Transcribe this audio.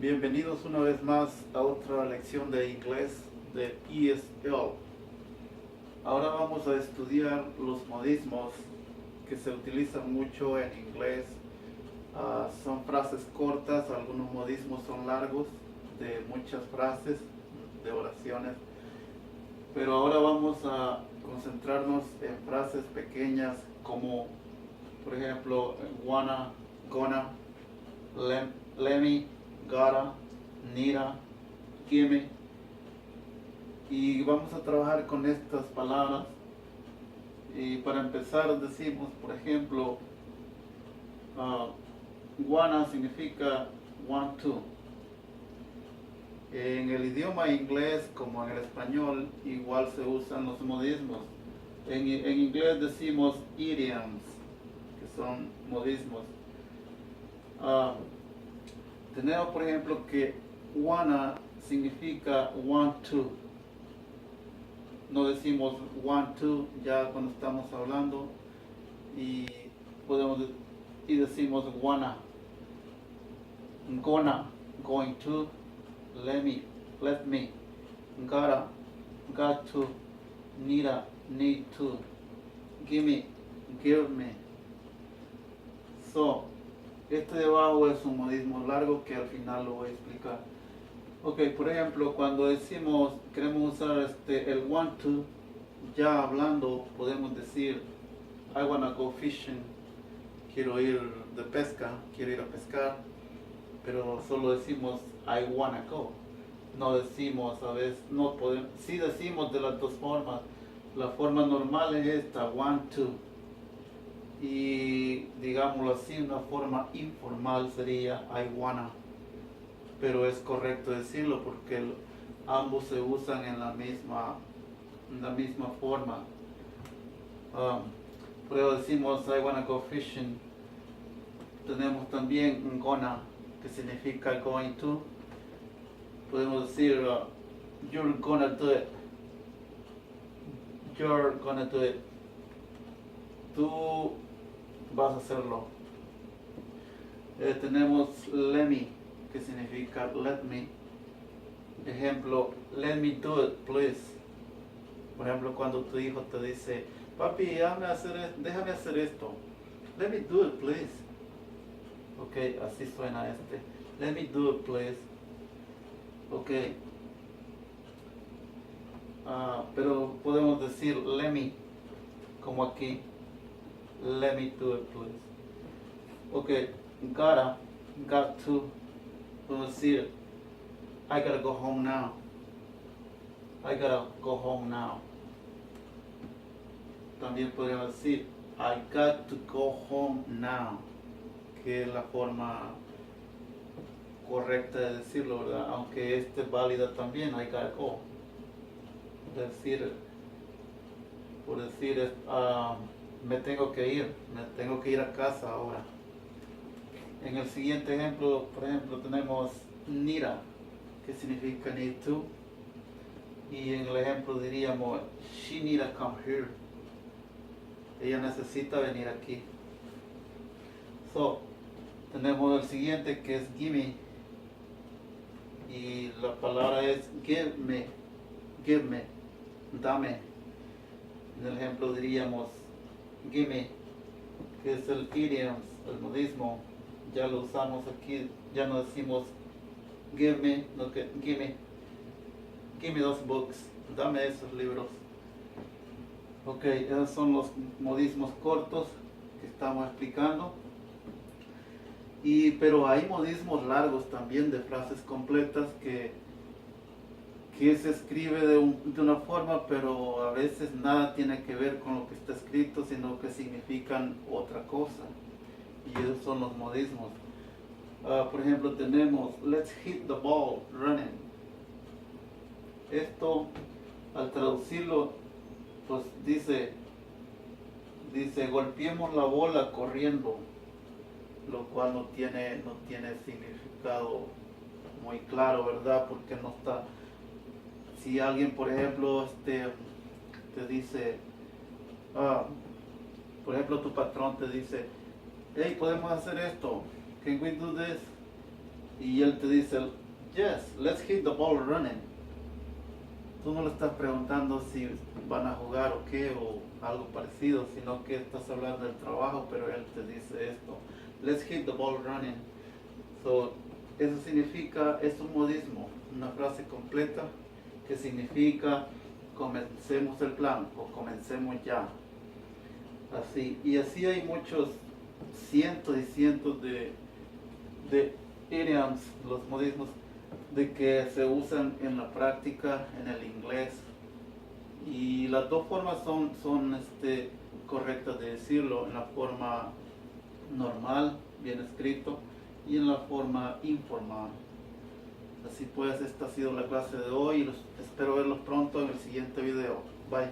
Bienvenidos una vez más a otra lección de inglés de ESL. Ahora vamos a estudiar los modismos que se utilizan mucho en inglés. Son frases cortas, algunos modismos son largos, de muchas frases, de oraciones. Pero ahora vamos a concentrarnos en frases pequeñas como, por ejemplo, wanna, gonna, lemme, gotta, needa, gimme. Y vamos a trabajar con estas palabras. Y para empezar decimos, por ejemplo, wanna significa want to. En el idioma inglés como en el español igual se usan los modismos. En inglés decimos idioms, que son modismos. Tenemos por ejemplo que wanna significa want to. No decimos want to ya cuando estamos hablando y decimos wanna, gonna, going to, let me, gotta, got to, needa, need to, gimme, give me. So, este de abajo es un modismo largo que al final lo voy a explicar. Ok, por ejemplo, cuando decimos, queremos usar el want to, ya hablando, podemos decir I wanna go fishing, quiero ir de pesca, quiero ir a pescar, pero solo decimos I wanna go. No decimos, a veces, no podemos, sí decimos de las dos formas. La forma normal es esta, want to. Y digámoslo así, una forma informal sería I wanna. Pero es correcto decirlo porque ambos se usan en la misma forma. Por eso decimos I wanna go fishing. Tenemos también gonna, que significa going to. Podemos decir you're gonna do it. You're gonna do it. Tú vas a hacerlo. Tenemos let me, que significa let me. Ejemplo, let me do it, please. Por ejemplo, cuando tu hijo te dice, papi, déjame hacer esto. Let me do it, please. Ok, así suena este. Let me do it, please. Ok. Pero podemos decir let me, como aquí. Let me do it, please. Ok, got to. Podemos decir I gotta go home now. I gotta go home now. También podemos decir I got to go home now, que es la forma correcta de decirlo, ¿verdad? Aunque este es válida también, I gotta go. Por decir, me tengo que ir a casa ahora. En el siguiente ejemplo, por ejemplo, tenemos needa, que significa need to. Y en el ejemplo diríamos, she need to come here. Ella necesita venir aquí. So, tenemos el siguiente que es gimme. Y la palabra es give me, dame. En el ejemplo diríamos gimme, que es el idiom, el modismo. Ya lo usamos aquí, ya no decimos give me, no que give me those books, dame esos libros. Ok, esos son los modismos cortos que estamos explicando. Pero hay modismos largos también de frases completas que se escribe de una forma, pero a veces nada tiene que ver con lo que está escrito, sino que significan otra cosa. Y esos son los modismos. Por ejemplo, tenemos let's hit the ball running. Esto, al traducirlo, pues dice golpeemos la bola corriendo, lo cual no tiene significado muy claro, ¿verdad? Porque no está. Si alguien, por ejemplo, te dice, por ejemplo, tu patrón te dice, hey, podemos hacer esto, can we do this? y él te dice, yes, let's hit the ball running. Tú no le estás preguntando si van a jugar o qué o algo parecido, sino que estás hablando del trabajo, pero él te dice esto, let's hit the ball running. So, eso significa, es un modismo, una frase completa que significa comencemos el plan o comencemos ya. Así, y así hay muchos, cientos y cientos de idioms, los modismos de que se usan en la práctica en el inglés, y las dos formas son correctas de decirlo, en la forma normal, bien escrito, y en la forma informal. Así pues, esta ha sido la clase de hoy y espero verlos pronto en el siguiente video. Bye.